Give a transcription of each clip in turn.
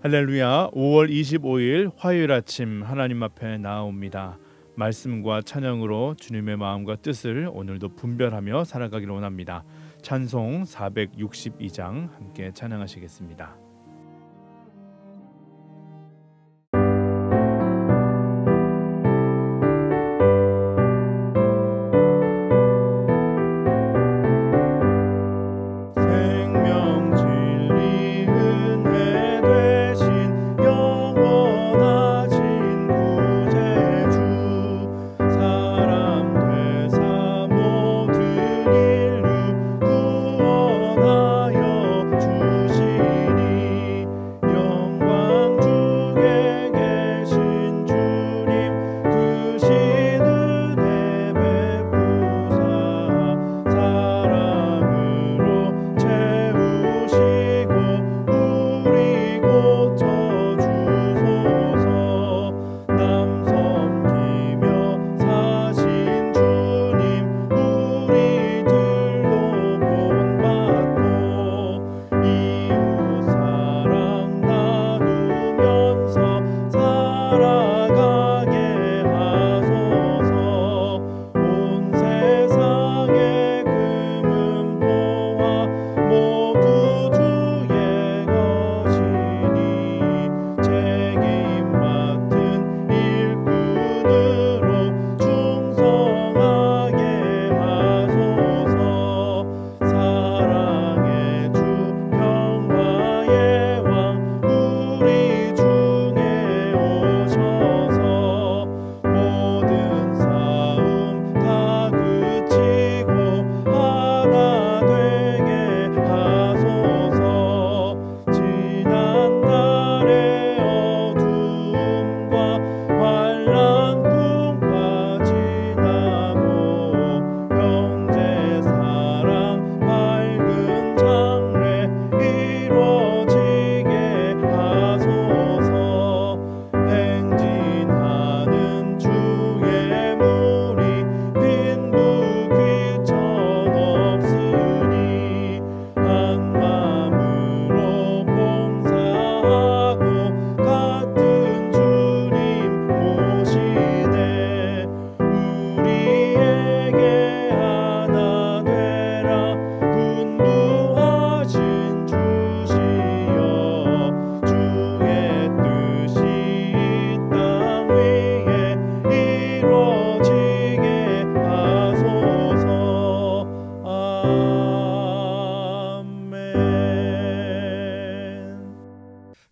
할렐루야. 5월 25일 화요일 아침 하나님 앞에 나아옵니다. 말씀과 찬양으로 주님의 마음과 뜻을 오늘도 분별하며 살아가기를 원합니다. 찬송 462장 함께 찬양하시겠습니다.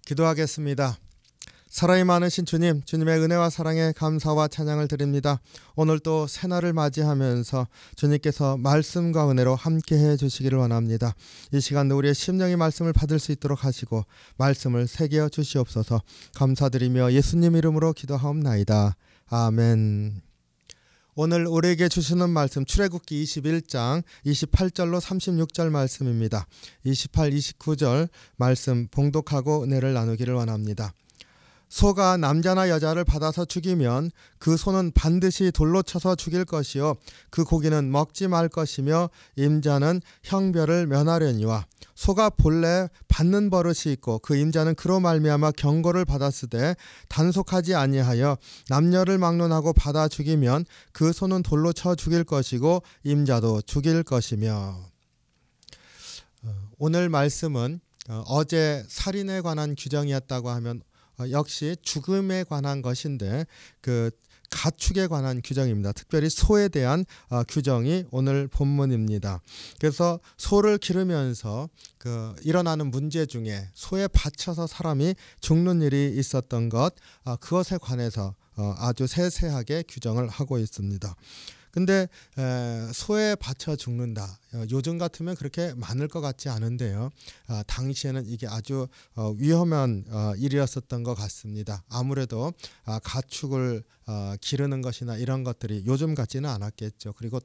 기도하겠습니다. 사랑이 많으신 주님, 주님의 은혜와 사랑에 감사와 찬양을 드립니다. 오늘 또 새날을 맞이하면서 주님께서 말씀과 은혜로 함께해 주시기를 원합니다. 이 시간도 우리의 심령이 말씀을 받을 수 있도록 하시고 말씀을 새겨 주시옵소서. 감사드리며 예수님 이름으로 기도하옵나이다. 아멘. 오늘 우리에게 주시는 말씀 출애굽기 21장 28절로 36절 말씀입니다. 28, 29절 말씀 봉독하고 은혜를 나누기를 원합니다. 소가 남자나 여자를 받아서 죽이면 그 소는 반드시 돌로 쳐서 죽일 것이요 그 고기는 먹지 말 것이며 임자는 형벌을 면하려니와 소가 본래 받는 버릇이 있고 그 임자는 그로 말미암아 경고를 받았으되 단속하지 아니하여 남녀를 막론하고 받아 죽이면 그 소는 돌로 쳐 죽일 것이고 임자도 죽일 것이며. 오늘 말씀은 어제 살인에 관한 규정이었다고 하면 역시 죽음에 관한 것인데 그 가축에 관한 규정입니다. 특별히 소에 대한 규정이 오늘 본문입니다. 그래서 소를 기르면서 일어나는 문제 중에 소에 받쳐서 사람이 죽는 일이 있었던 것, 그것에 관해서 아주 세세하게 규정을 하고 있습니다. 근데 소에 받쳐 죽는다. 요즘 같으면 그렇게 많을 것 같지 않은데요. 당시에는 이게 아주 위험한 일이었었던 것 같습니다. 아무래도 가축을 기르는 것이나 이런 것들이 요즘 같지는 않았겠죠. 그리고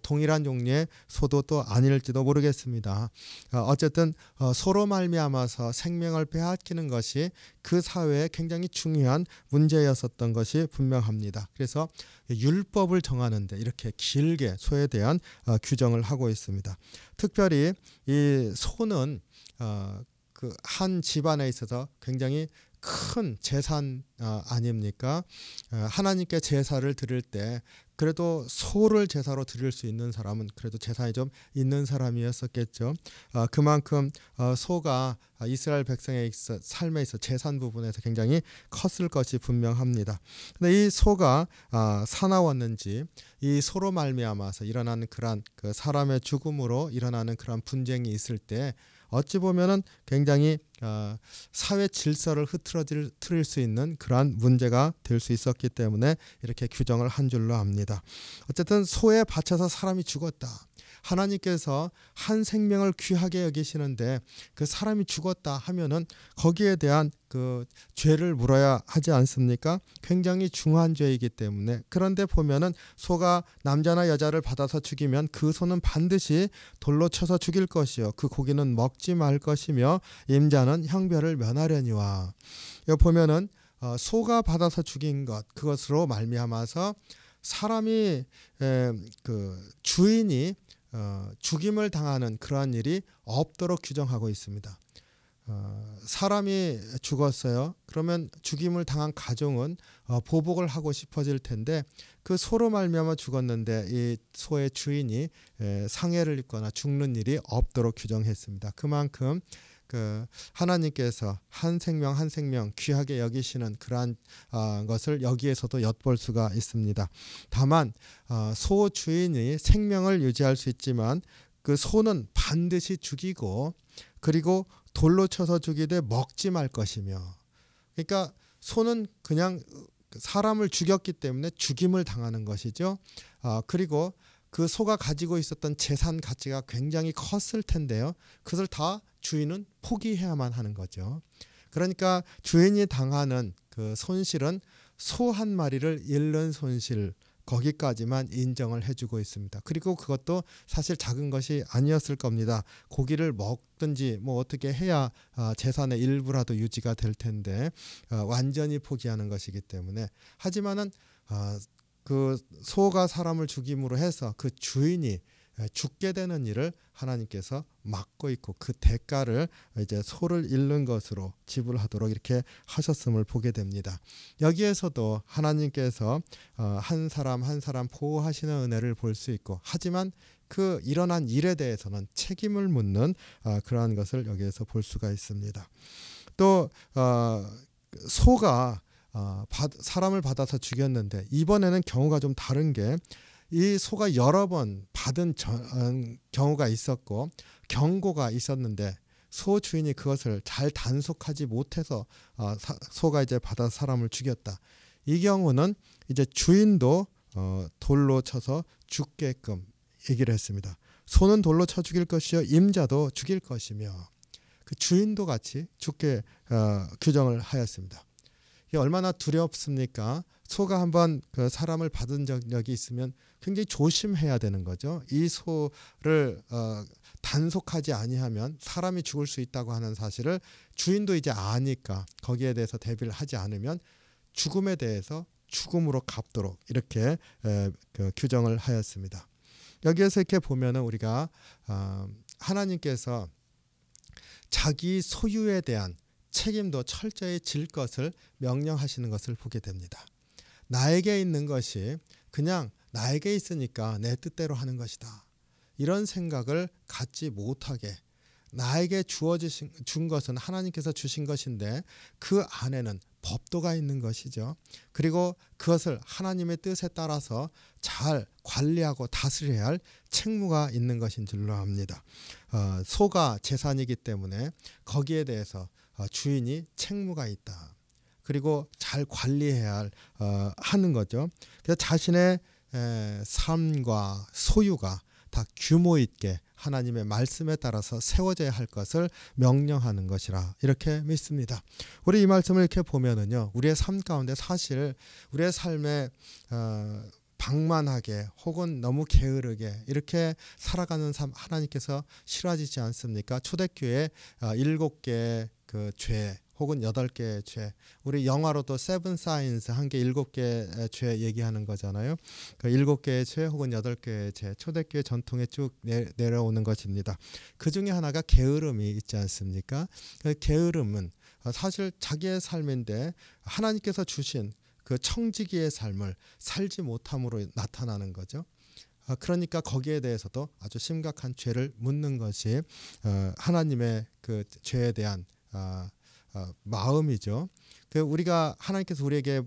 동일한 종류의 소도 또 아닐지도 모르겠습니다. 어쨌든 소로 말미암아서 생명을 빼앗기는 것이 그 사회에 굉장히 중요한 문제였었던 것이 분명합니다. 그래서 율법을 정하는데 이렇게 길게 소에 대한 규정을 하고 있습니다. 특별히 이 소는 그 한 집안에 있어서 굉장히 큰 재산 아닙니까? 하나님께 제사를 드릴 때 그래도 소를 제사로 드릴 수 있는 사람은 그래도 재산이 좀 있는 사람이었었겠죠. 그만큼 소가 이스라엘 백성의 삶에 있어 재산 부분에서 굉장히 컸을 것이 분명합니다. 근데 이 소가 사나웠는지 이 소로 말미암아서 일어나는 그러한 그 사람의 죽음으로 일어나는 그러한 분쟁이 있을 때 어찌 보면은 굉장히 사회 질서를 흐트러뜨릴 수 있는 그러한 문제가 될 수 있었기 때문에 이렇게 규정을 한 줄로 압니다. 어쨌든 소에 바쳐서 사람이 죽었다. 하나님께서 한 생명을 귀하게 여기시는데 그 사람이 죽었다 하면은 거기에 대한 그 죄를 물어야 하지 않습니까? 굉장히 중한 죄이기 때문에. 그런데 보면은 소가 남자나 여자를 받아서 죽이면 그 소는 반드시 돌로 쳐서 죽일 것이요 그 고기는 먹지 말 것이며 임자는 형벌을 면하려니와. 여기 보면은 소가 받아서 죽인 것 그것으로 말미암아서 사람이 그 주인이 죽임을 당하는 그러한 일이 없도록 규정하고 있습니다. 사람이 죽었어요. 그러면 죽임을 당한 가정은 보복을 하고 싶어질 텐데 그 소로 말미암아 죽었는데 이 소의 주인이 상해를 입거나 죽는 일이 없도록 규정했습니다. 그만큼 그 하나님께서 한 생명 한 생명 귀하게 여기시는 그러한 것을 여기에서도 엿볼 수가 있습니다. 다만 소 주인이 생명을 유지할 수 있지만 그 소는 반드시 죽이고 그리고 돌로 쳐서 죽이되 먹지 말 것이며, 그러니까 소는 그냥 사람을 죽였기 때문에 죽임을 당하는 것이죠. 그리고 그 소가 가지고 있었던 재산 가치가 굉장히 컸을 텐데요. 그것을 다 주인은 포기해야만 하는 거죠. 그러니까 주인이 당하는 그 손실은 소 한 마리를 잃는 손실 거기까지만 인정을 해주고 있습니다. 그리고 그것도 사실 작은 것이 아니었을 겁니다. 고기를 먹든지 뭐 어떻게 해야 재산의 일부라도 유지가 될 텐데 완전히 포기하는 것이기 때문에. 하지만은 그 소가 사람을 죽임으로 해서 그 주인이 죽게 되는 일을 하나님께서 막고 있고 그 대가를 이제 소를 잃는 것으로 지불하도록 이렇게 하셨음을 보게 됩니다. 여기에서도 하나님께서 한 사람 한 사람 보호하시는 은혜를 볼 수 있고, 하지만 그 일어난 일에 대해서는 책임을 묻는 그러한 것을 여기에서 볼 수가 있습니다. 또 소가 사람을 받아서 죽였는데 이번에는 경우가 좀 다른 게, 이 소가 여러 번 받은 경우가 있었고 경고가 있었는데 소 주인이 그것을 잘 단속하지 못해서 소가 이제 받아서 사람을 죽였다. 이 경우는 이제 주인도 돌로 쳐서 죽게끔 얘기를 했습니다. 소는 돌로 쳐 죽일 것이요 임자도 죽일 것이며, 그 주인도 같이 죽게 규정을 하였습니다. 이게 얼마나 두렵습니까? 소가 한번 그 사람을 받은 적이 있으면 굉장히 조심해야 되는 거죠. 이 소를 단속하지 아니하면 사람이 죽을 수 있다고 하는 사실을 주인도 이제 아니까 거기에 대해서 대비를 하지 않으면 죽음에 대해서 죽음으로 갚도록 이렇게 그 규정을 하였습니다. 여기에서 이렇게 보면은 우리가 하나님께서 자기 소유에 대한 책임도 철저히 질 것을 명령하시는 것을 보게 됩니다. 나에게 있는 것이 그냥 나에게 있으니까 내 뜻대로 하는 것이다, 이런 생각을 갖지 못하게, 나에게 준 것은 하나님께서 주신 것인데 그 안에는 법도가 있는 것이죠. 그리고 그것을 하나님의 뜻에 따라서 잘 관리하고 다스려야 할 책무가 있는 것인 줄로 압니다. 소가 재산이기 때문에 거기에 대해서 주인이 책무가 있다. 그리고 잘 관리해야 하는 거죠. 그래서 자신의 삶과 소유가 다 규모 있게 하나님의 말씀에 따라서 세워져야 할 것을 명령하는 것이라 이렇게 믿습니다. 우리 이 말씀을 이렇게 보면은요, 우리의 삶 가운데 사실 우리의 삶에 방만하게 혹은 너무 게으르게 이렇게 살아가는 삶 하나님께서 싫어하시지 않습니까? 초대교회 7개의 그 죄 혹은 8개의 죄, 우리 영화로도 세븐 사인스, 한 개 7개의 죄 얘기하는 거잖아요. 그 7개의 죄 혹은 8개의 죄, 초대교회 전통에 쭉 내려오는 것입니다. 그 중에 하나가 게으름이 있지 않습니까? 그 게으름은 사실 자기의 삶인데 하나님께서 주신 그 청지기의 삶을 살지 못함으로 나타나는 거죠. 그러니까 거기에 대해서도 아주 심각한 죄를 묻는 것이 하나님의 그 죄에 대한 마음이죠. 그 우리가 하나님께서 우리에게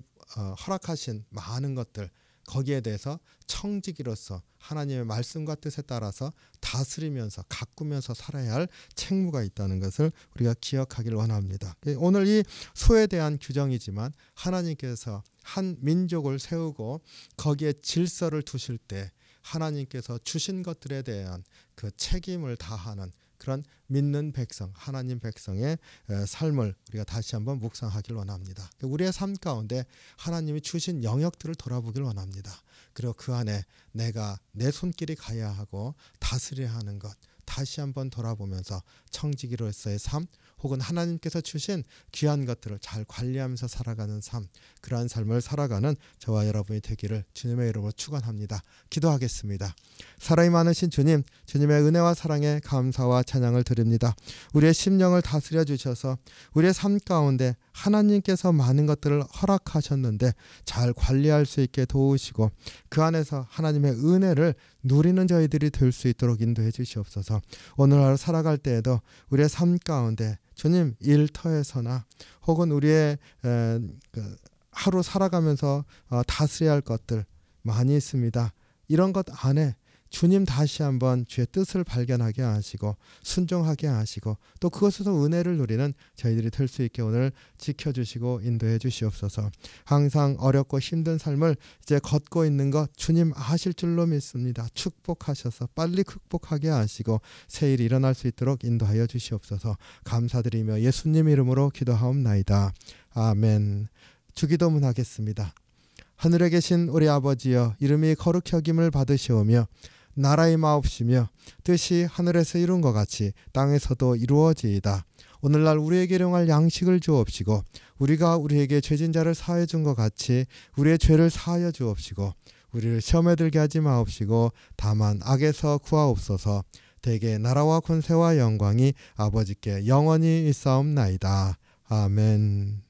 허락하신 많은 것들, 거기에 대해서 청지기로서 하나님의 말씀과 뜻에 따라서 다스리면서 가꾸면서 살아야 할 책무가 있다는 것을 우리가 기억하기를 원합니다. 오늘 이 소에 대한 규정이지만 하나님께서 한 민족을 세우고 거기에 질서를 두실 때 하나님께서 주신 것들에 대한 그 책임을 다하는 그런 믿는 백성, 하나님 백성의 삶을 우리가 다시 한번 묵상하길 원합니다. 우리의 삶 가운데 하나님이 주신 영역들을 돌아보길 원합니다. 그리고 그 안에 내가 내 손길이 가야 하고 다스려야 하는 것 다시 한번 돌아보면서 청지기로서의 삶 혹은 하나님께서 주신 귀한 것들을 잘 관리하면서 살아가는 삶, 그러한 삶을 살아가는 저와 여러분이 되기를 주님의 이름으로 축원합니다. 기도하겠습니다. 사랑이 많으신 주님, 주님의 은혜와 사랑에 감사와 찬양을 드립니다. 우리의 심령을 다스려 주셔서 우리의 삶 가운데 하나님께서 많은 것들을 허락하셨는데 잘 관리할 수 있게 도우시고 그 안에서 하나님의 은혜를 누리는 저희들이 될 수 있도록 인도해 주시옵소서. 오늘 하루 살아갈 때에도 우리의 삶 가운데 주님 일터에서나 혹은 우리의 하루 살아가면서 다스려야 할 것들 많이 있습니다. 이런 것 안에 주님 다시 한번 주의 뜻을 발견하게 하시고 순종하게 하시고 또 그것에서 은혜를 누리는 저희들이 될 수 있게 오늘 지켜주시고 인도해 주시옵소서. 항상 어렵고 힘든 삶을 이제 걷고 있는 것 주님 아실 줄로 믿습니다. 축복하셔서 빨리 극복하게 하시고 새 일이 일어날 수 있도록 인도하여 주시옵소서. 감사드리며 예수님 이름으로 기도하옵나이다. 아멘. 주기도문 하겠습니다. 하늘에 계신 우리 아버지여, 이름이 거룩히 여김을 받으시오며 나라의 마옵시며 뜻이 하늘에서 이룬 것 같이 땅에서도 이루어지이다. 오늘날 우리에게 일용할 양식을 주옵시고 우리가 우리에게 죄진 자를 사하여 준 것 같이 우리의 죄를 사하여 주옵시고 우리를 시험에 들게 하지 마옵시고 다만 악에서 구하옵소서. 대개 나라와 권세와 영광이 아버지께 영원히 있사옵나이다. 아멘.